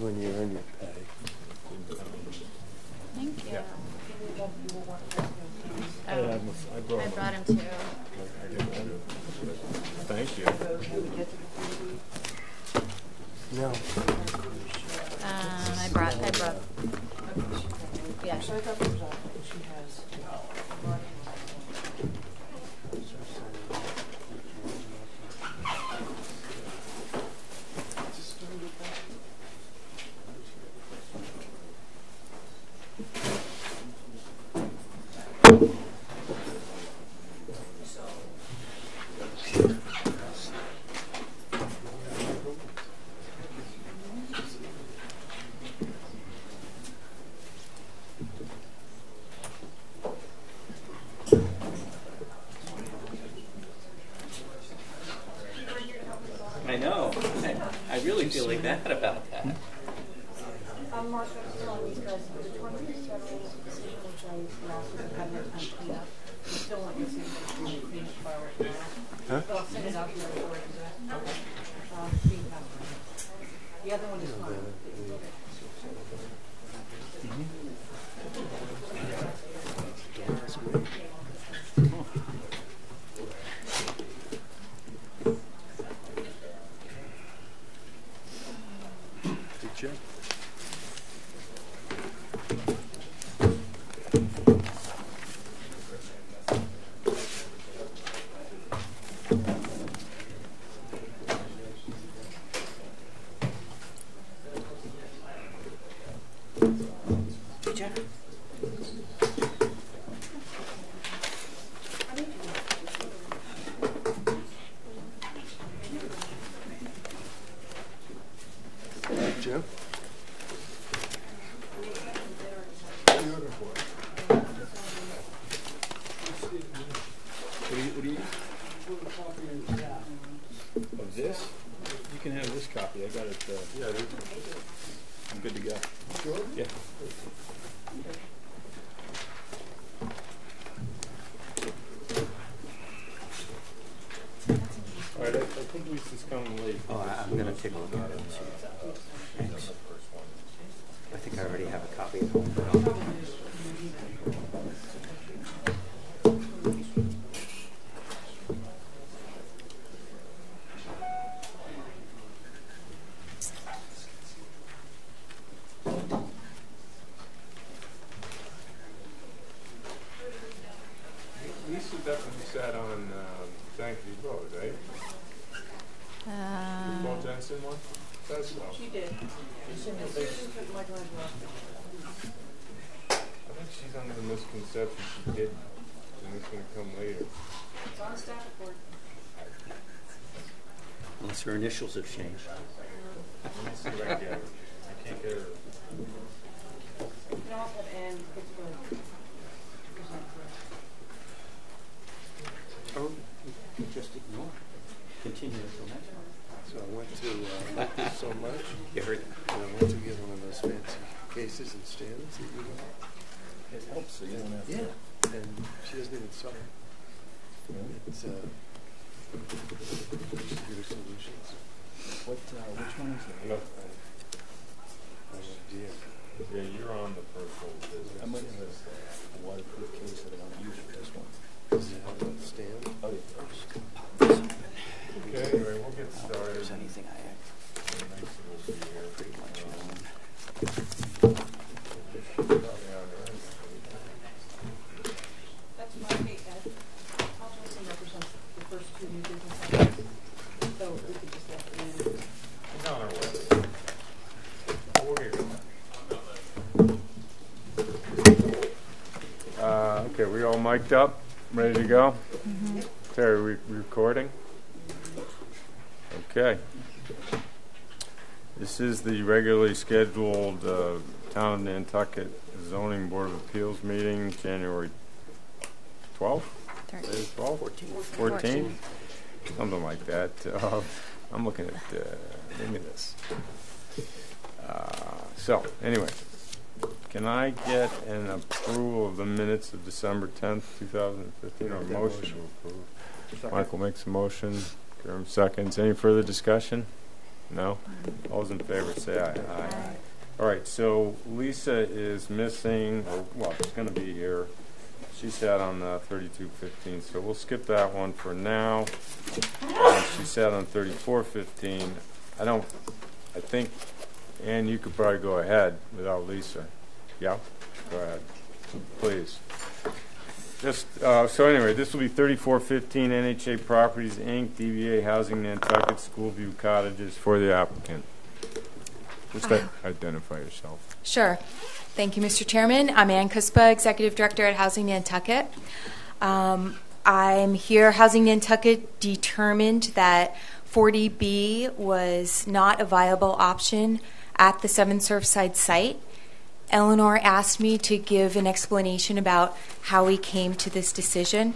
when you earn your pay. Thank you. Yeah. Oh, I brought him too. Thank you. No. I brought. Yeah. I know. I really feel like that about that. I'm Mark, I'm still on these guys. The 20th federal decision, which I also have no time to clean up. I still want your signature to finish fireworks tomorrow. Huh? But I'll send it out to you before it is out. The other one is fine. Did you? Joe? What do you? Of this? You can have this copy. I got it. Yeah, I'm good to go. Sure? Yeah. All right, I think this is coming late. Oh, I'm going to take a look at it and see. Thanks. I think I already have a copy at home. Lisa definitely sat on Thank You Vote, right? Paul Jensen one? That's so. She did. She put my drive off. I think she's under the misconception she did, and it's going to come later. It's on a staff report. Unless her initials have changed. Let me see if I can get her. I can't get her. You can also have Ann Pittsburgh. Oh, just ignore it. Continue until next one. So I went to so much. You heard And I went to get one of those fancy cases and stands that you know. It helps so you don't have to. Yeah. And she doesn't even sell it. It's Computer Solutions. Which one is it? No. Oh dear. Yeah, you're on the personal business. I might have a waterproof case that I don't use for this one. Does it have a stand? Oh, yeah. Okay, anyway, we'll get started. if there's anything I have pretty much known. That's my date, Ed. I'll just represent the first two new business items. So we could just let them in. We're on our way. Okay, we all mic'd up? Ready to go? Mm-hmm. Terry, we recording? Okay. This is the regularly scheduled Town of Nantucket Zoning Board of Appeals meeting, January 12th? 12th? 14th? Something like that. I'm looking at, look at this. So, anyway, can I get an approval of the minutes of December 10th, 2015, or a motion to approve? Michael makes a motion. Jerem seconds. Any further discussion? No? All those in favor say aye. Aye. All right, so Lisa is missing, well, she's going to be here. She sat on 3215, so we'll skip that one for now. She sat on 3415. I think, Ann, you could probably go ahead without Lisa. Yeah? Go ahead. Please. Just, so anyway, this will be 3415 NHA Properties, Inc., DBA Housing Nantucket, Schoolview Cottages for the applicant. Just identify yourself. Sure. Thank you, Mr. Chairman. I'm Ann Kuspa, Executive Director at Housing Nantucket. I'm here. Housing Nantucket determined that 40B was not a viable option at the Seven Surfside site. Eleanor asked me to give an explanation about how we came to this decision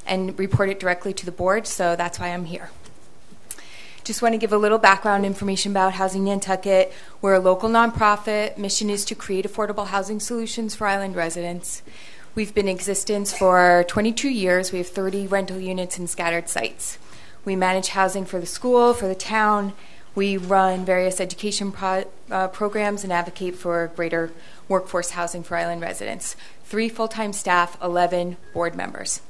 and report it directly to the board, so that's why I'm here. Just want to give a little background information about Housing Nantucket. We're a local nonprofit. Mission is to create affordable housing solutions for island residents. We've been in existence for 22 years. We have 30 rental units and scattered sites. We manage housing for the school, for the town. We run various education programs and advocate for greater workforce housing for island residents. 3 full-time staff, 11 board members.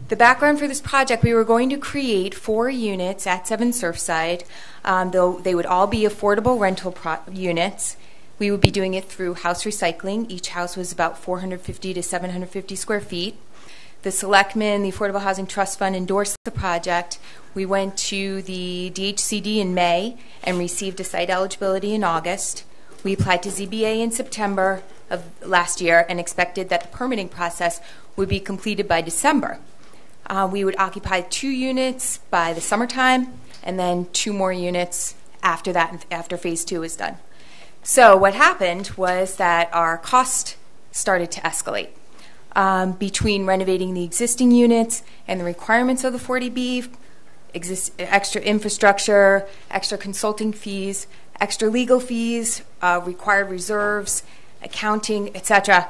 The background for this project, we were going to create 4 units at Seven Surfside. They would all be affordable rental units. We would be doing it through house recycling. Each house was about 450 to 750 square feet. The Selectmen, the Affordable Housing Trust Fund, endorsed the project. We went to the DHCD in May and received a site eligibility in August. We applied to ZBA in September of last year and expected that the permitting process would be completed by December. We would occupy 2 units by the summertime and then 2 more units after that, after phase 2 is done. So what happened was that our cost started to escalate. Between renovating the existing units and the requirements of the 40B, extra infrastructure, extra consulting fees, extra legal fees, required reserves, accounting, etc.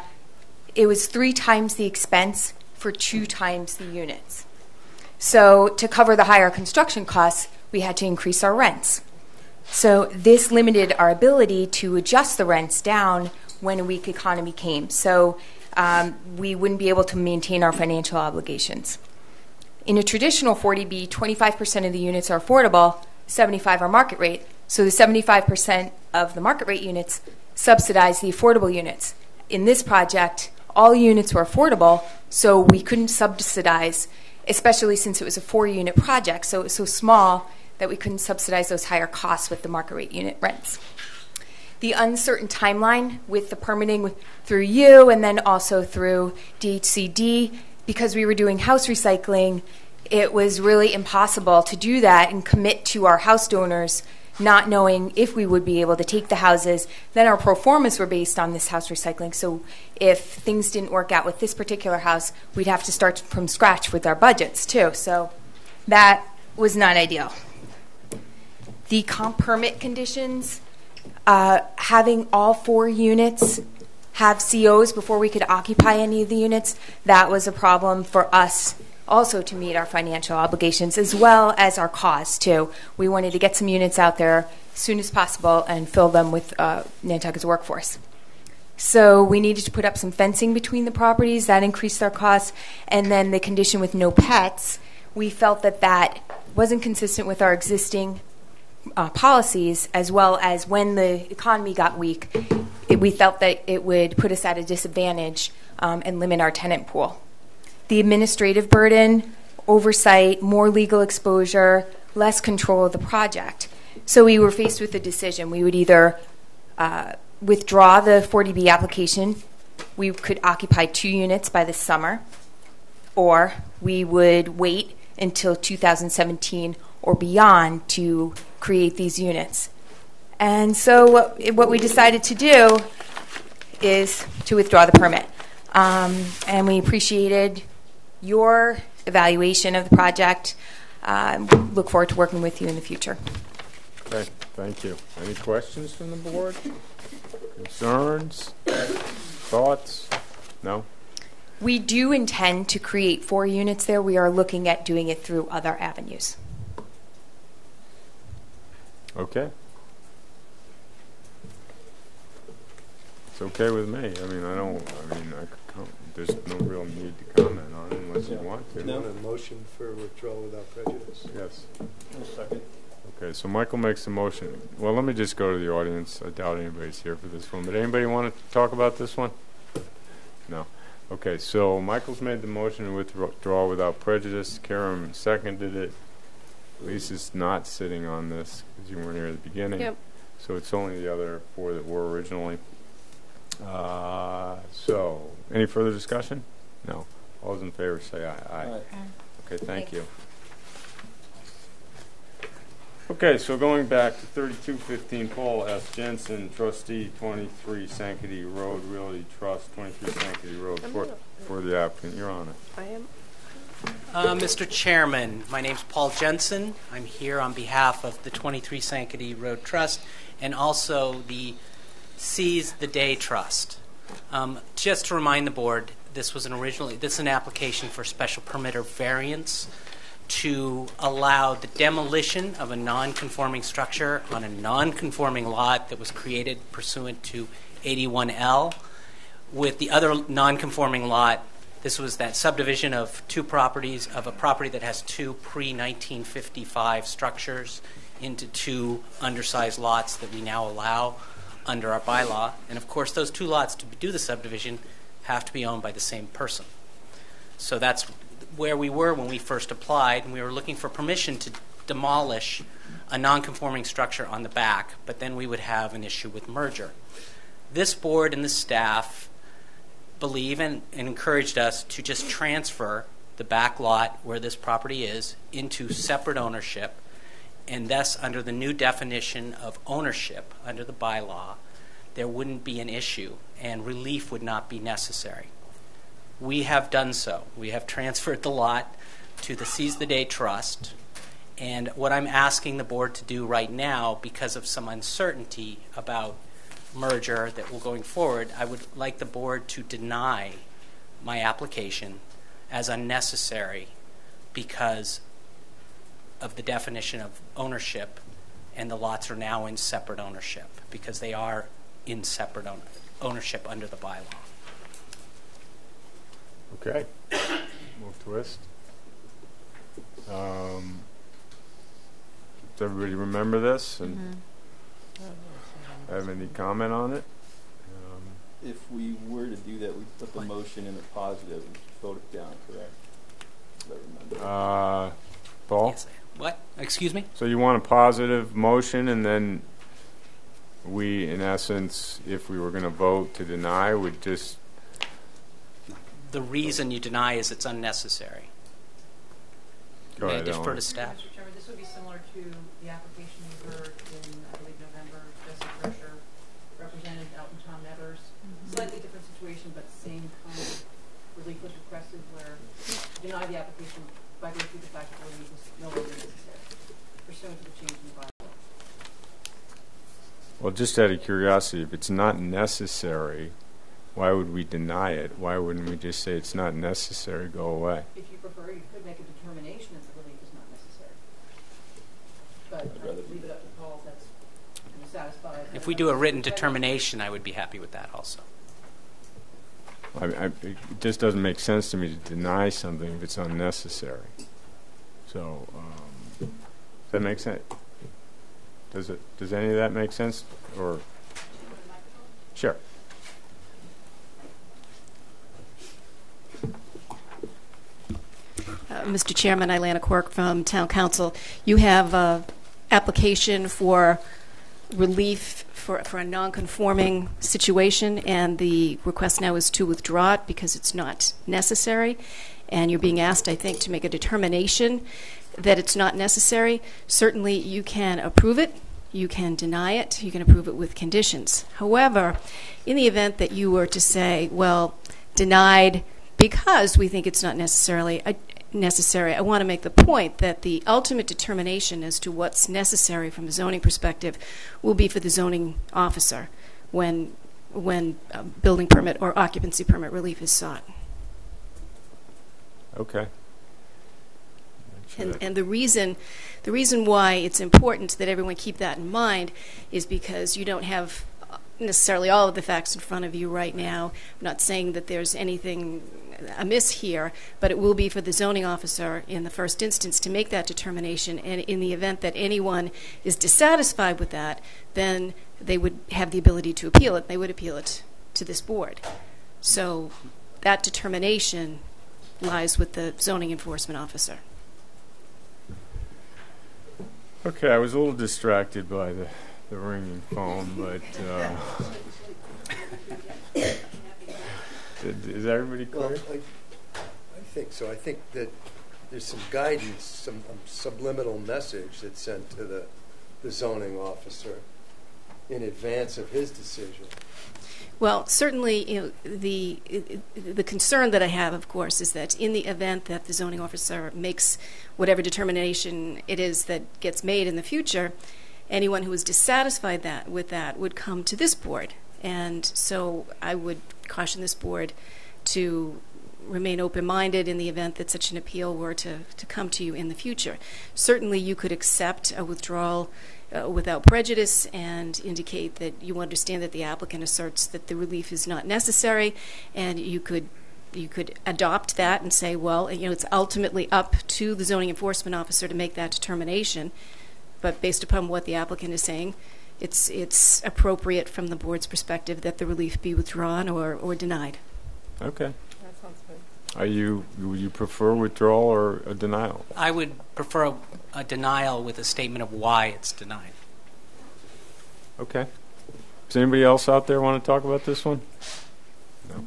It was 3 times the expense for 2 times the units. So to cover the higher construction costs, we had to increase our rents. So this limited our ability to adjust the rents down when a weak economy came. So we wouldn't be able to maintain our financial obligations. In a traditional 40B, 25% of the units are affordable, 75% are market rate. So the 75% of the market rate units subsidize the affordable units. In this project, all units were affordable, so we couldn't subsidize, especially since it was a 4-unit project, so it was so small that we couldn't subsidize those higher costs with the market rate unit rents. The uncertain timeline with the permitting through you and then also through DHCD, because we were doing house recycling, it was really impossible to do that and commit to our house donors not knowing if we would be able to take the houses. Then our pro formas were based on this house recycling. So if things didn't work out with this particular house, we'd have to start from scratch with our budgets too. So that was not ideal. The comp permit conditions, having all 4 units have COs before we could occupy any of the units, that was a problem for us also to meet our financial obligations as well as our cause too. We wanted to get some units out there as soon as possible and fill them with Nantucket's workforce. So we needed to put up some fencing between the properties. That increased our costs. And then the condition with no pets, we felt that that wasn't consistent with our existing policies, as well as when the economy got weak, we felt that it would put us at a disadvantage and limit our tenant pool. The administrative burden, oversight, more legal exposure, less control of the project. So we were faced with a decision. We would either withdraw the 40B application, we could occupy 2 units by the summer, or we would wait until 2017 or beyond to create these units. And so what we decided to do is to withdraw the permit. And we appreciated your evaluation of the project. Look forward to working with you in the future. Okay, thank you. Any questions from the board? Concerns? Thoughts? No? We do intend to create 4 units there. We are looking at doing it through other avenues. Okay. It's okay with me. I mean, there's no real need to comment on it unless you want to. Do you want a motion for withdrawal without prejudice? Yes. I'll second. Okay, so Michael makes the motion. Well, let me just go to the audience. I doubt anybody's here for this one. But anybody want to talk about this one? No. Okay, so Michael's made the motion to withdraw without prejudice. Karen seconded it. Lisa's not sitting on this because you weren't here at the beginning. Yep. So it's only the other four that were originally. So, any further discussion? No. All those in favor say aye. Aye. Okay, thank you. Okay, so going back to 3215, Paul S. Jensen, trustee, 23 Sankaty Road, Realty Trust, 23 Sankaty Road, for the applicant. You're on it. I am. Mr. Chairman, my name's Paul Jensen. I'm here on behalf of the 23 Sankaty Road Trust and also the Seize the Day Trust. Just to remind the board, this is an application for special permit or variance to allow the demolition of a non-conforming structure on a non-conforming lot that was created pursuant to 81L. With the other non-conforming lot, this was that subdivision of two properties, of a property that has two pre-1955 structures into two undersized lots that we now allow under our bylaw. And of course, those two lots to do the subdivision have to be owned by the same person. So that's where we were when we first applied, and we were looking for permission to demolish a non-conforming structure on the back, but then we would have an issue with merger. This board and the staff believe and encouraged us to just transfer the back lot where this property is into separate ownership, and thus under the new definition of ownership under the bylaw, there wouldn't be an issue and relief would not be necessary. We have done so. We have transferred the lot to the Seize the Day Trust, and what I'm asking the board to do right now, because of some uncertainty about merger that will going forward, I would like the board to deny my application as unnecessary because of the definition of ownership, and the lots are now in separate ownership because they are in separate ownership under the bylaw. Okay. Move twist. Does everybody remember this? And have any comment on it? If we were to do that, we'd put the motion in a positive and vote it down, correct? If I remember. Paul? Yes. What? Excuse me? So you want a positive motion, and then we, in essence, if we were going to vote to deny, would just... The reason you deny is it's unnecessary. Go May I ahead, defer Ellen. to staff? Mr. Chairman, this would be similar to the application we heard in, I believe, November. Jesse Fresher represented Elton Tom Nevers. Slightly different situation, but same kind of relief was requested where deny the application by virtue of the fact that the relief was no longer necessary pursuant to the change in the bylaw. Well, just out of curiosity, if it's not necessary, why would we deny it? Why wouldn't we just say it's not necessary, go away? If you prefer, you could make a determination that the relief is not necessary. But I would leave it up to Paul if that's satisfied. If we do a written determination, I would be happy with that also. It just doesn't make sense to me to deny something if it's unnecessary. So, does that make sense? Does any of that make sense? Or sure. Mr. Chairman, Ilana Quirk from Town Council. You have an application for relief for a non-conforming situation, and the request now is to withdraw it because it's not necessary. And you're being asked, I think, to make a determination that it's not necessary. Certainly, you can approve it. You can deny it. You can approve it with conditions. However, in the event that you were to say, well, denied because we think it's not necessary, I want to make the point that the ultimate determination as to what's necessary from a zoning perspective will be for the zoning officer when building permit or occupancy permit relief is sought. Okay. Make And the reason why it's important that everyone keep that in mind is because you don't have necessarily all of the facts in front of you right now. I'm not saying that there's anything amiss here, but it will be for the zoning officer in the first instance to make that determination. And in the event that anyone is dissatisfied with that, then they would have the ability to appeal it. They would appeal it to this board. So that determination lies with the zoning enforcement officer. Okay, I was a little distracted by the ringing phone, but is everybody clear? Well, I think so. I think that there's some guidance, some subliminal message that's sent to the zoning officer in advance of his decision. Well, certainly, the concern that I have, of course, is that in the event that the zoning officer makes whatever determination it is that gets made in the future, anyone who is dissatisfied with that would come to this board. And so I would caution this board to remain open-minded in the event that such an appeal were to come to you in the future. Certainly you could accept a withdrawal without prejudice and indicate that you understand that the applicant asserts that the relief is not necessary, and you could adopt that and say, well, it's ultimately up to the zoning enforcement officer to make that determination. But based upon what the applicant is saying, it's appropriate from the board's perspective that the relief be withdrawn or denied. Okay. That sounds good. Would you prefer withdrawal or a denial? I would prefer a denial with a statement of why it's denied. Okay. Does anybody else out there want to talk about this one? No.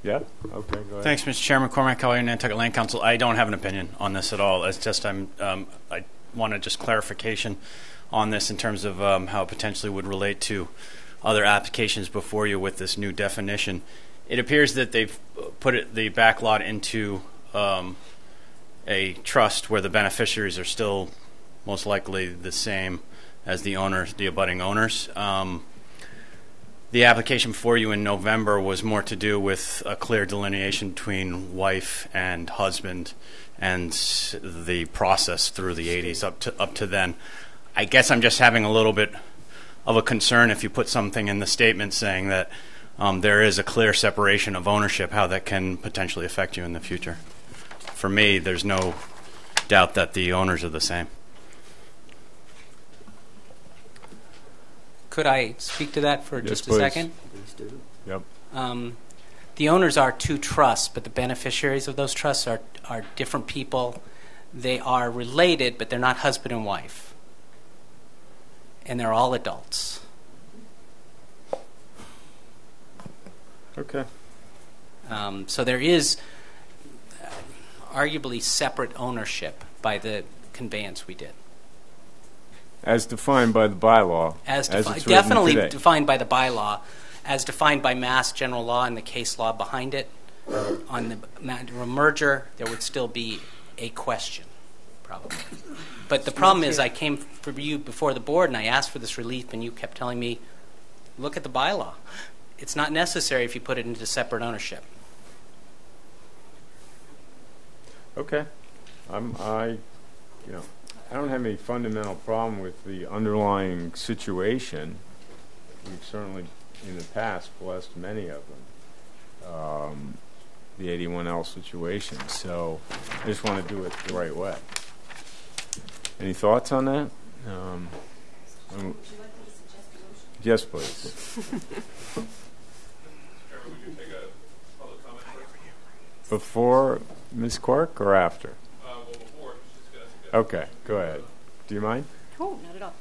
Yeah? Okay, go ahead. Thanks, Mr. Chairman. Cormac Collier, Nantucket Land Council. I don't have an opinion on this at all. It's just I wanted just clarification on this in terms of how it potentially would relate to other applications before you with this new definition. It appears that they've put the back lot into a trust where the beneficiaries are still most likely the same as the owners, the abutting owners. The application for you in November was more to do with a clear delineation between wife and husband and the process through the 80s up to then. I guess I'm just having a little bit of a concern if you put something in the statement saying that there is a clear separation of ownership, how that can potentially affect you in the future. For me, there's no doubt that the owners are the same. Could I speak to that for just a second? Please do. Yep. The owners are two trusts, but the beneficiaries of those trusts are different people. They are related, but they're not husband and wife. And they're all adults. Okay. So there is arguably separate ownership by the conveyance we did. As defined by the bylaw. As it's written definitely today. defined by the bylaw, as defined by Mass General Law and the case law behind it. On the matter of merger, there would still be a question, probably. But the problem is I came for you before the board and I asked for this relief and you kept telling me, look at the bylaw. It's not necessary if you put it into separate ownership. Okay. I don't have any fundamental problem with the underlying situation. We've certainly, in the past, blessed many of them. The 81L situation. So I just want to do it the right way. Any thoughts on that? Yes, please. Before Ms. Quirk or after? Well, before. Okay, go ahead. Do you mind? Oh, not at all.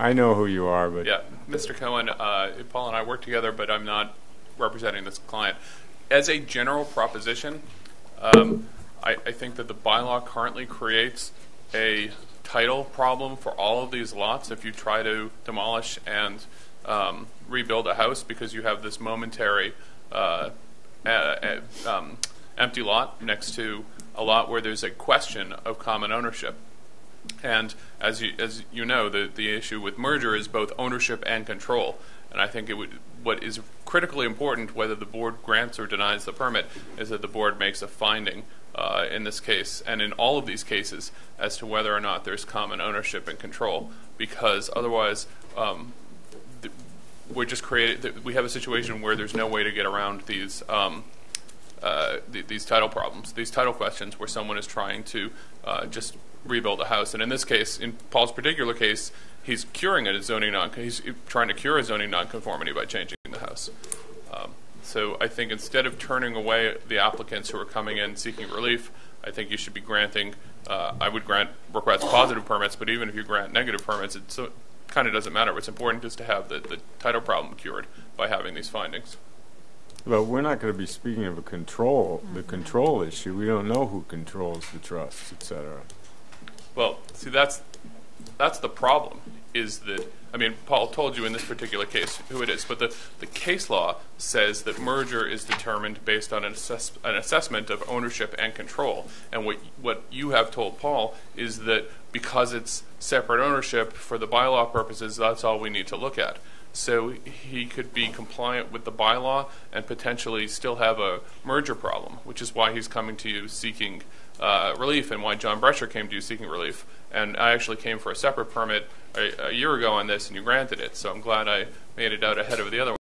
I know who you are, but Yeah, Mr. Cohen, Paul and I work together, but I'm not representing this client. As a general proposition, I think that the bylaw currently creates a title problem for all of these lots if you try to demolish and rebuild a house because you have this momentary empty lot next to a lot where there's a question of common ownership. And as you know, the issue with merger is both ownership and control. And I think it would what is critically important, whether the board grants or denies the permit, is that the board makes a finding in this case and in all of these cases as to whether or not there's common ownership and control, because otherwise we're just we have a situation where there's no way to get around these title problems, these title questions where someone is trying to just rebuild a house. And in this case, in Paul's particular case, he's curing it as he's trying to cure a zoning nonconformity by changing the house. So I think instead of turning away the applicants who are coming in seeking relief, I think you should be granting, I would request positive permits, but even if you grant negative permits, it kind of doesn't matter. What's important is to have the title problem cured by having these findings. But we're not going to be speaking of the control issue. We don't know who controls the trusts, et cetera. Well, see, that's the problem, is that, I mean, Paul told you in this particular case who it is, but the case law says that merger is determined based on an assessment of ownership and control. And what you have told Paul is that because it's separate ownership for the bylaw purposes, that's all we need to look at. So he could be compliant with the bylaw and potentially still have a merger problem, which is why he's coming to you seeking relief, and why John Brescher came to you seeking relief. And I actually came for a separate permit a year ago on this, and you granted it. So I'm glad I made it out ahead of the other one.